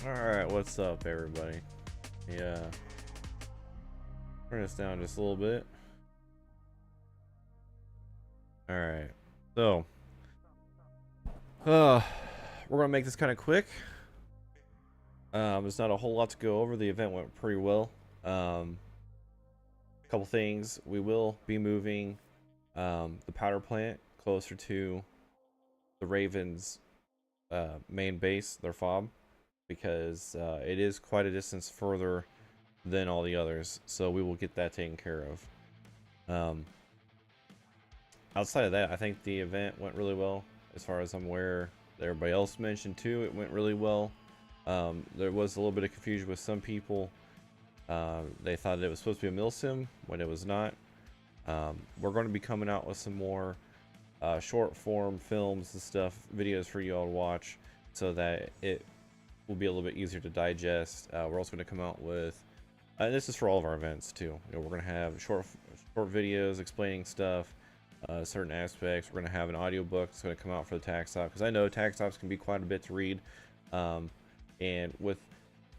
Alright, what's up everybody? Yeah. Turn this down just a little bit. Alright. So we're gonna make this kind of quick. There's not a whole lot to go over. The event went pretty well. A couple things. We will be moving the powder plant closer to the Ravens main base, their fob, because it is quite a distance further than all the others, so we will get that taken care of. Outside of that, I think the event went really well. As far as I'm aware, everybody else mentioned too, it went really well. There was a little bit of confusion with some people. They thought it was supposed to be a mill sim when it was not. We're going to be coming out with some more short form films and stuff, videos for you all to watch, so that it will be a little bit easier to digest. We're also going to come out with, and this is for all of our events too. We're going to have short videos explaining stuff, certain aspects. We're going to have an audiobook that's going to come out for the tax stop, because I know tax stops can be quite a bit to read, and with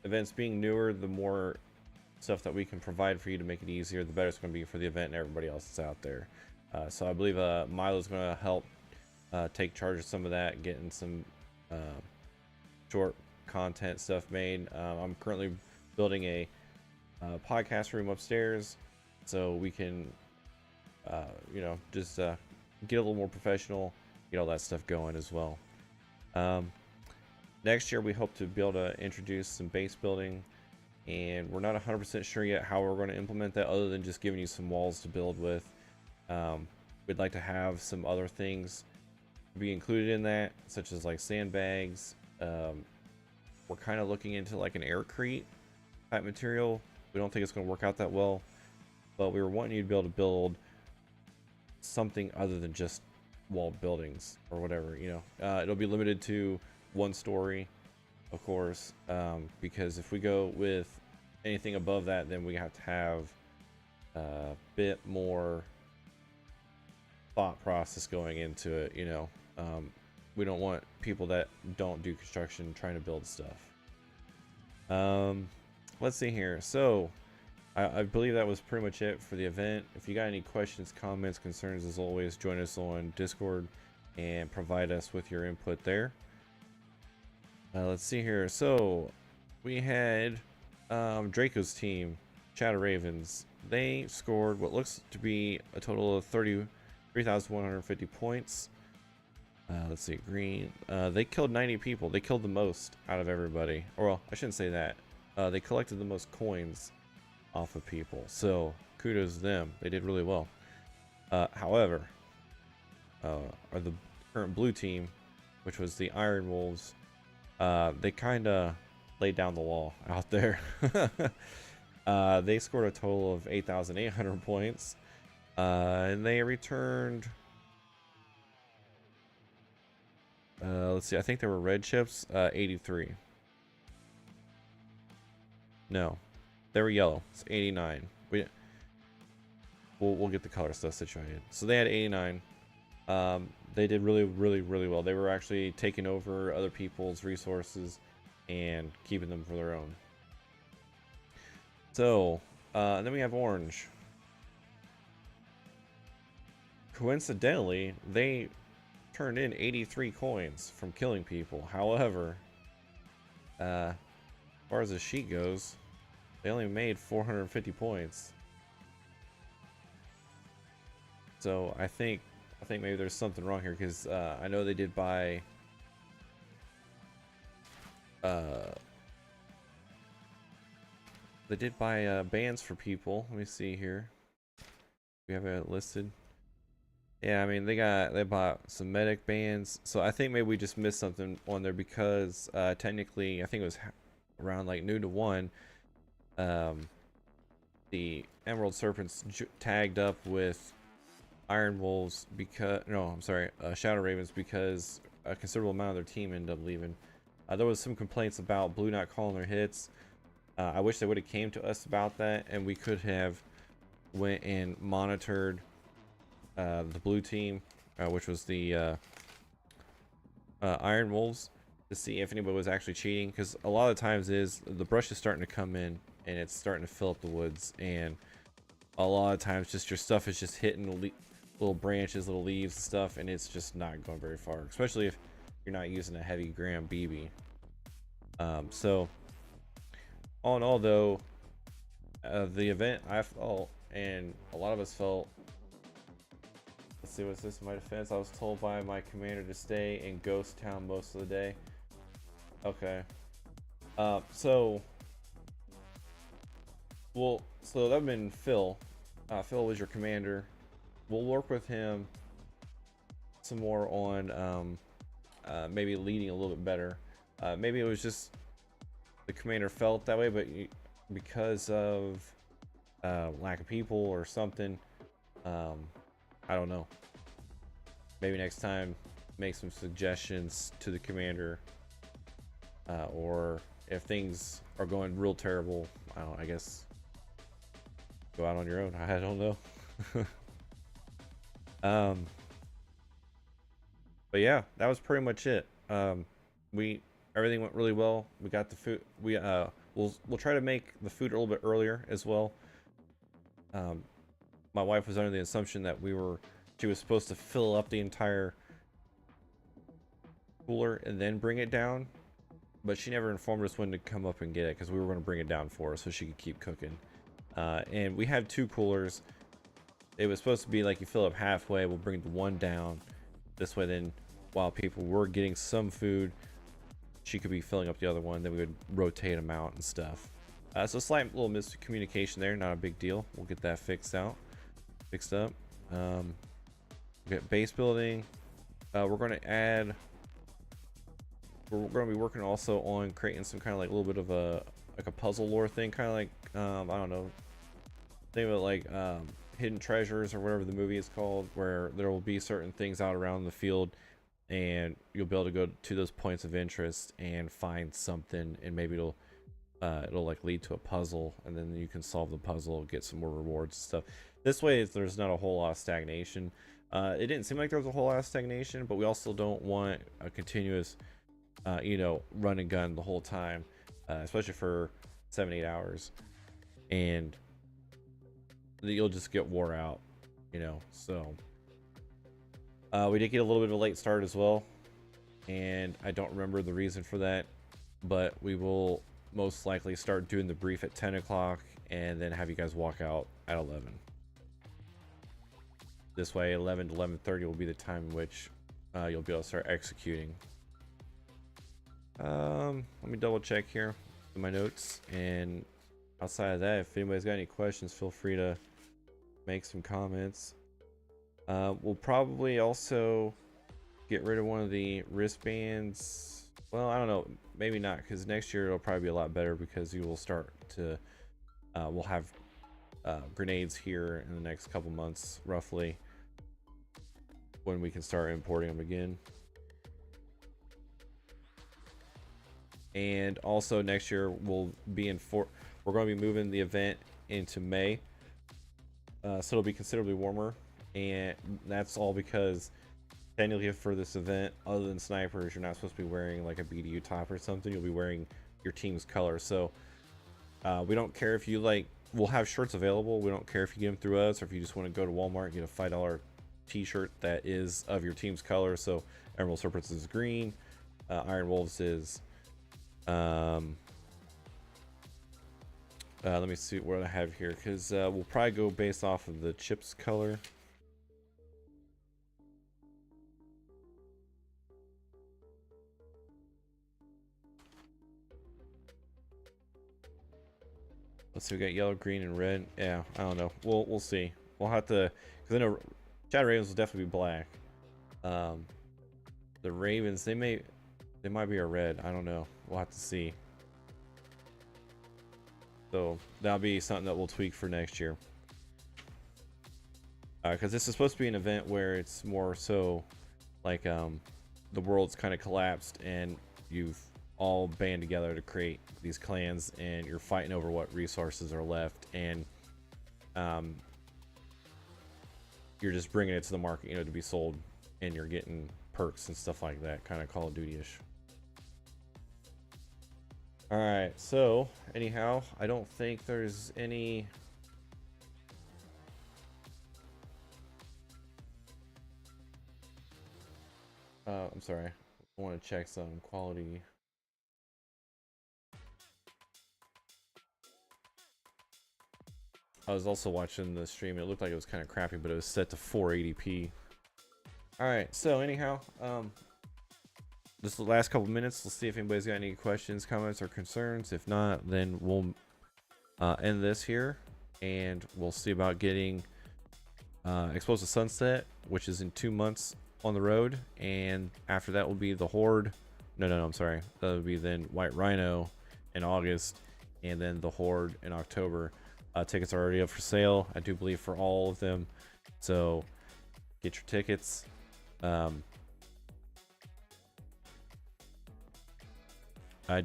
events being newer, the more stuff that we can provide for you to make it easier, the better it's going to be for the event and everybody else that's out there. So I believe Milo's going to help take charge of some of that, getting some short content stuff made. I'm currently building a podcast room upstairs, so we can just get a little more professional, get all that stuff going as well. Next year we hope to be able to introduce some base building, and we're not 100% sure yet how we're going to implement that, other than just giving you some walls to build with. We'd like to have some other things be included in that, such as like sandbags. We're kind of looking into like an aircrete type material. We don't think it's going to work out that well, but we were wanting you to be able to build something other than just walled buildings or whatever. It'll be limited to one story, of course, because if we go with anything above that, then we have to have a bit more thought process going into it. We don't want people that don't do construction trying to build stuff. Let's see here. So I believe that was pretty much it for the event. If you got any questions, comments, concerns, as always, join us on Discord and provide us with your input there. Let's see here. So we had Draco's team, Shadow Ravens. They scored what looks to be a total of 33,150 points. Let's see, green. They killed 90 people. They killed the most out of everybody. Or, well, I shouldn't say that. They collected the most coins off of people. So kudos to them. They did really well. However, the current blue team, which was the Iron Wolves, they kind of laid down the law out there. They scored a total of 8,800 points, and they returned, let's see, I think there were red chips, 83. No, they were yellow. It's 89. We'll get the color stuff situated. So they had 89. They did really well. They were actually taking over other people's resources and keeping them for their own. So and then we have orange. Coincidentally, they turned in 83 coins from killing people. However, as far as the sheet goes, they only made 450 points. So I think maybe there's something wrong here, because I know they did buy bands for people. Let me see here. We have it listed. Yeah, I mean, they bought some medic bands. So I think maybe we just missed something on there, because technically I think it was around like noon to 1. The Emerald Serpents tagged up with Iron Wolves Shadow Ravens, because a considerable amount of their team ended up leaving. There was some complaints about Blue not calling their hits. I wish they would have came to us about that, and we could have went and monitored the blue team, which was the Iron Wolves, to see if anybody was actually cheating, because a lot of times is the brush is starting to come in and it's starting to fill up the woods, and a lot of times just your stuff is just hitting little branches, little leaves and stuff, and it's just not going very far, especially if you're not using a heavy gram BB. So all in all though, the event, I felt, and a lot of us felt, let's see, what's this in my defense? I was told by my commander to stay in Ghost Town most of the day. Okay. So that'd have been Phil. Phil was your commander. We'll work with him some more on maybe leading a little bit better. Maybe it was just the commander felt that way, but because of lack of people or something, I don't know. Maybe next time make some suggestions to the commander, or if things are going real terrible, I guess go out on your own. I don't know. But yeah, that was pretty much it. Everything went really well. We got the food. We'll try to make the food a little bit earlier as well. My wife was under the assumption that she was supposed to fill up the entire cooler and then bring it down, but she never informed us when to come up and get it, because we were going to bring it down for her so she could keep cooking. And we had 2 coolers. It was supposed to be like you fill up halfway, we'll bring the one down this way, then while people were getting some food, she could be filling up the other one, then we would rotate them out and stuff. So slight little miscommunication there, not a big deal. We'll get that fixed up. We got base building. We're going to be working also on creating some kind of like a little bit of a puzzle lore thing, kind of like I don't know, think of it like Hidden Treasures or whatever the movie is called, where there will be certain things out around the field and you'll be able to go to those points of interest and find something, and maybe it'll like lead to a puzzle, and then you can solve the puzzle, get some more rewards and stuff. This way there's not a whole lot of stagnation. It didn't seem like there was a whole lot of stagnation, but we also don't want a continuous run and gun the whole time, especially for 7-8 hours, and you'll just get wore out, so we did get a little bit of a late start as well, and I don't remember the reason for that, but we will most likely start doing the brief at 10 o'clock and then have you guys walk out at 11. This way 11 to 11:30 will be the time in which you'll be able to start executing. Let me double check here in my notes, and outside of that, if anybody's got any questions, feel free to make some comments. We'll probably also get rid of one of the wristbands. Well, I don't know, maybe not, because next year it'll probably be a lot better, because you will start to we'll have grenades here in the next couple months roughly, when we can start importing them again. And also next year we're going to be moving the event into May, so it'll be considerably warmer, and that's all because technically for this event, other than snipers, you're not supposed to be wearing like a BDU top or something. You'll be wearing your team's color. So we don't care if you we'll have shirts available. We don't care if you get them through us, or if you just want to go to Walmart and get a $5 t-shirt that is of your team's color. So Emerald Serpents is green, Iron Wolves is let me see what I have here, because we'll probably go based off of the chips color. Let's see, we got yellow, green, and red. Yeah, I don't know. We'll see. We'll have to, because I know Chad Ravens will definitely be black. The Ravens, they might be a red. I don't know. We'll have to see. So that'll be something that we'll tweak for next year. Because this is supposed to be an event where it's more so like the world's kind of collapsed and you've all band together to create these clans, and you're fighting over what resources are left, and you're just bringing it to the market, to be sold, and you're getting perks and stuff like that, kind of Call of Duty-ish. All right, so anyhow, I don't think there's any I'm sorry, I want to check some quality. I was also watching the stream. It looked like it was kind of crappy, but it was set to 480p. All right, so anyhow, this is the last couple minutes. Let's see if anybody's got any questions, comments, or concerns. If not, then we'll end this here, and we'll see about getting Explosive Sunset, which is in 2 months on the road, and after that will be the Horde. No, I'm sorry. That would be then White Rhino in August, and then the Horde in October. Tickets are already up for sale, I do believe, for all of them. So get your tickets. I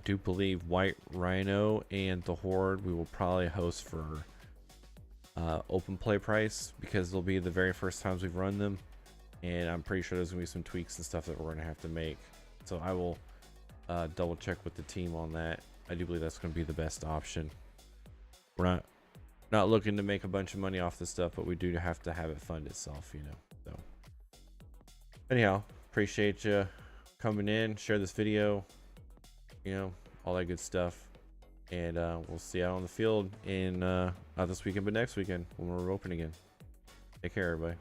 do believe White Rhino and the Horde we will probably host for open play price, because they'll be the very first times we've run them, and I'm pretty sure there's gonna be some tweaks and stuff that we're gonna have to make. So I will double check with the team on that. I do believe that's gonna be the best option. We're not looking to make a bunch of money off this stuff, but we do have to have it fund itself, you know. So anyhow, appreciate you coming in, share this video, you know, all that good stuff. And we'll see you out on the field in not this weekend but next weekend when we're open again. Take care, everybody.